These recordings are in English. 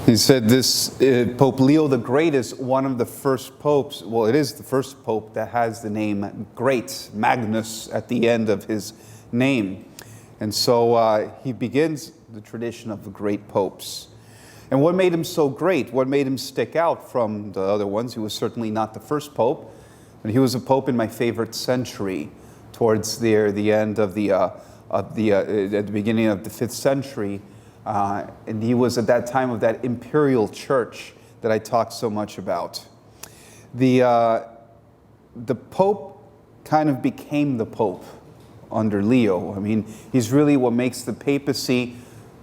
He said this Pope Leo the Great is one of the first popes, well, it is the first pope that has the name Great, Magnus, at the end of his name. And so he begins the tradition of the great popes. And what made him so great? What made him stick out from the other ones? He was certainly not the first pope, but he was a pope in my favorite century, towards the end of at the beginning of the 5th century. And he was at that time of that imperial church that I talked so much about. The Pope kind of became the Pope under Leo. I mean, he's really what makes the papacy,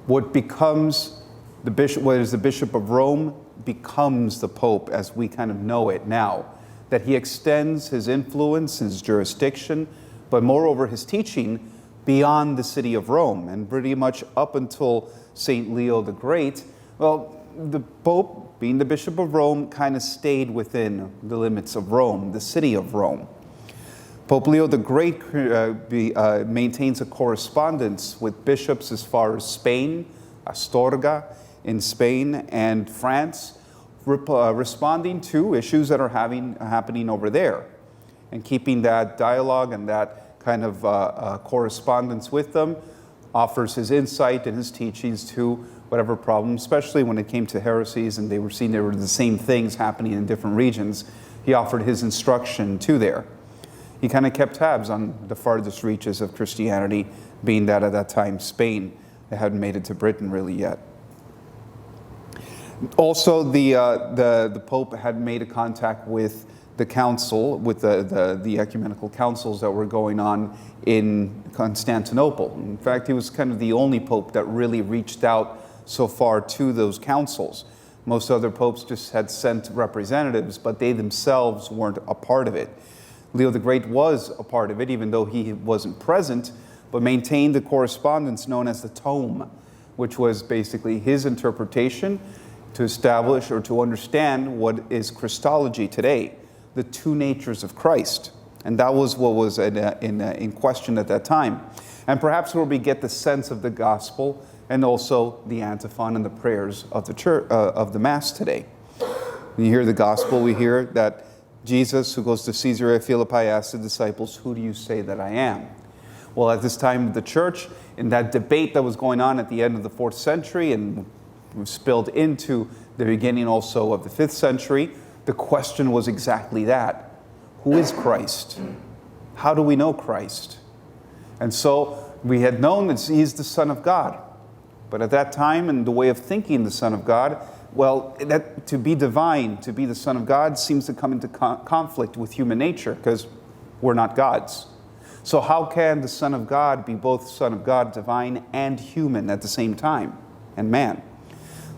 what becomes the bishop, what is the Bishop of Rome, becomes the Pope as we kind of know it now. That he extends his influence, his jurisdiction, but moreover his teaching beyond the city of Rome, and pretty much up until St. Leo the Great, well, the Pope, being the Bishop of Rome, kind of stayed within the limits of Rome, the city of Rome. Pope Leo the Great maintains a correspondence with bishops as far as Spain, Astorga in Spain, and France, responding to issues that are happening over there, and keeping that dialogue and that kind of correspondence with them, offers his insight and his teachings to whatever problem, especially when it came to heresies and they were seeing there were the same things happening in different regions. He offered his instruction to there. He kind of kept tabs on the farthest reaches of Christianity, being that at that time Spain, it hadn't made it to Britain really yet. Also, the Pope had made a contact with the council, with the ecumenical councils that were going on in Constantinople. In fact, he was kind of the only pope that really reached out so far to those councils. Most other popes just had sent representatives, but they themselves weren't a part of it. Leo the Great was a part of it, even though he wasn't present, but maintained the correspondence known as the Tome, which was basically his interpretation to establish or to understand what is Christology today, the two natures of Christ. And that was what was in question at that time. And perhaps where we get the sense of the gospel and also the antiphon and the prayers of the church, of the Mass today. When you hear the gospel, we hear that Jesus, who goes to Caesarea Philippi, asks the disciples, "Who do you say that I am?" Well, at this time of the church, in that debate that was going on at the end of the 4th century and spilled into the beginning also of the 5th century, the question was exactly that. Who is Christ? How do we know Christ? And so we had known that he is the Son of God. But at that time, and the way of thinking the Son of God, well, that to be divine, to be the Son of God, seems to come into conflict with human nature, because we're not gods. So how can the Son of God be both Son of God, divine, and human at the same time, and man?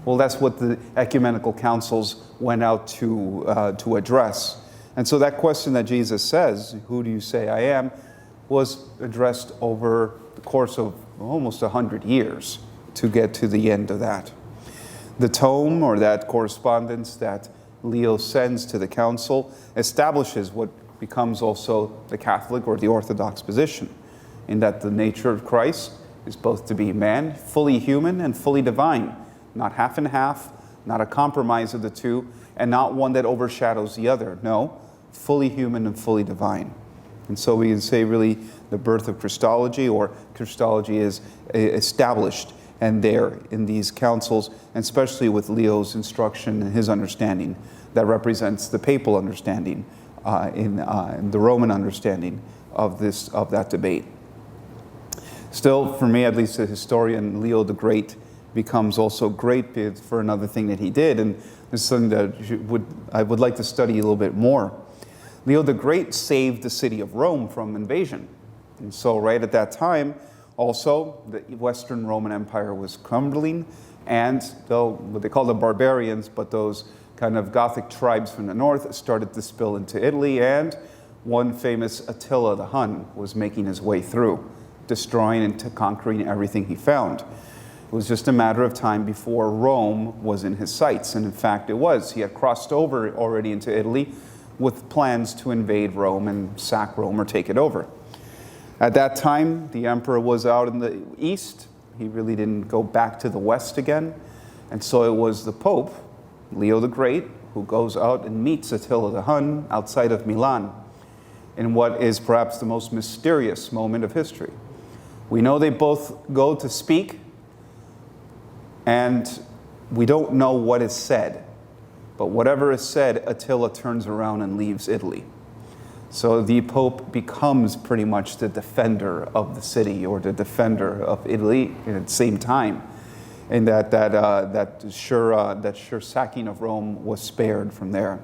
Well, that's what the ecumenical councils went out to address. And so that question that Jesus says, "Who do you say I am?" was addressed over the course of almost 100 years to get to the end of that. The tome, or that correspondence that Leo sends to the council, establishes what becomes also the Catholic or the Orthodox position, in that the nature of Christ is both to be man, fully human, and fully divine. Not half and half, not a compromise of the two, and not one that overshadows the other. No, fully human and fully divine. And so we can say really the birth of Christology, or Christology, is established and there in these councils, and especially with Leo's instruction and his understanding that represents the papal understanding in the Roman understanding of that debate. Still, for me, at least, the historian Leo the Great becomes also great for another thing that he did, and this is something that I would like to study a little bit more. Leo the Great saved the city of Rome from invasion. And so right at that time, also, the Western Roman Empire was crumbling, and what they call the barbarians, but those kind of Gothic tribes from the north started to spill into Italy, and one famous Attila the Hun was making his way through, destroying and conquering everything he found. It was just a matter of time before Rome was in his sights, and in fact it was. He had crossed over already into Italy with plans to invade Rome and sack Rome or take it over. At that time, the emperor was out in the east. He really didn't go back to the west again. And so it was the Pope, Leo the Great, who goes out and meets Attila the Hun outside of Milan in what is perhaps the most mysterious moment of history. We know they both go to speak, and we don't know what is said. But whatever is said, Attila turns around and leaves Italy. So the Pope becomes pretty much the defender of the city, or the defender of Italy at the same time. And that sure sacking of Rome was spared from there.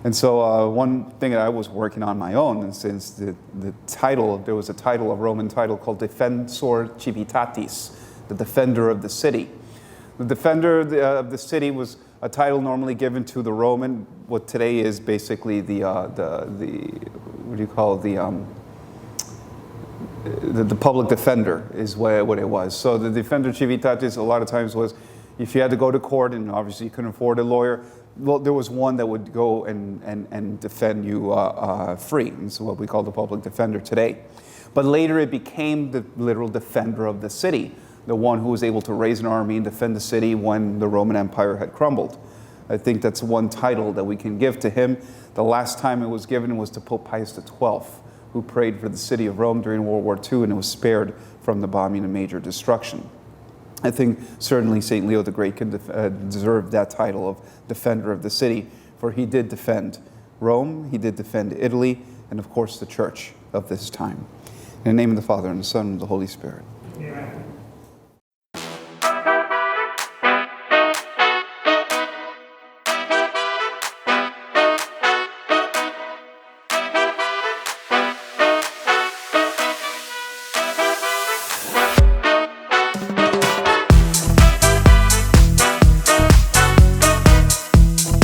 And so one thing that I was working on my own, and since the title, there was a Roman title called Defensor Civitatis, the defender of the city. The defender of the city was a title normally given to the Roman, what today is basically the what do you call it, the public defender is what it was. So the defender civitatis a lot of times was, if you had to go to court and obviously you couldn't afford a lawyer, well, there was one that would go and defend you free. It's what we call the public defender today. But later it became the literal defender of the city, the one who was able to raise an army and defend the city when the Roman Empire had crumbled. I think that's one title that we can give to him. The last time it was given was to Pope Pius XII, who prayed for the city of Rome during World War II, and it was spared from the bombing and major destruction. I think certainly St. Leo the Great can deserve that title of defender of the city, for he did defend Rome, he did defend Italy, and of course the church of this time. In the name of the Father, and the Son, and the Holy Spirit. Amen.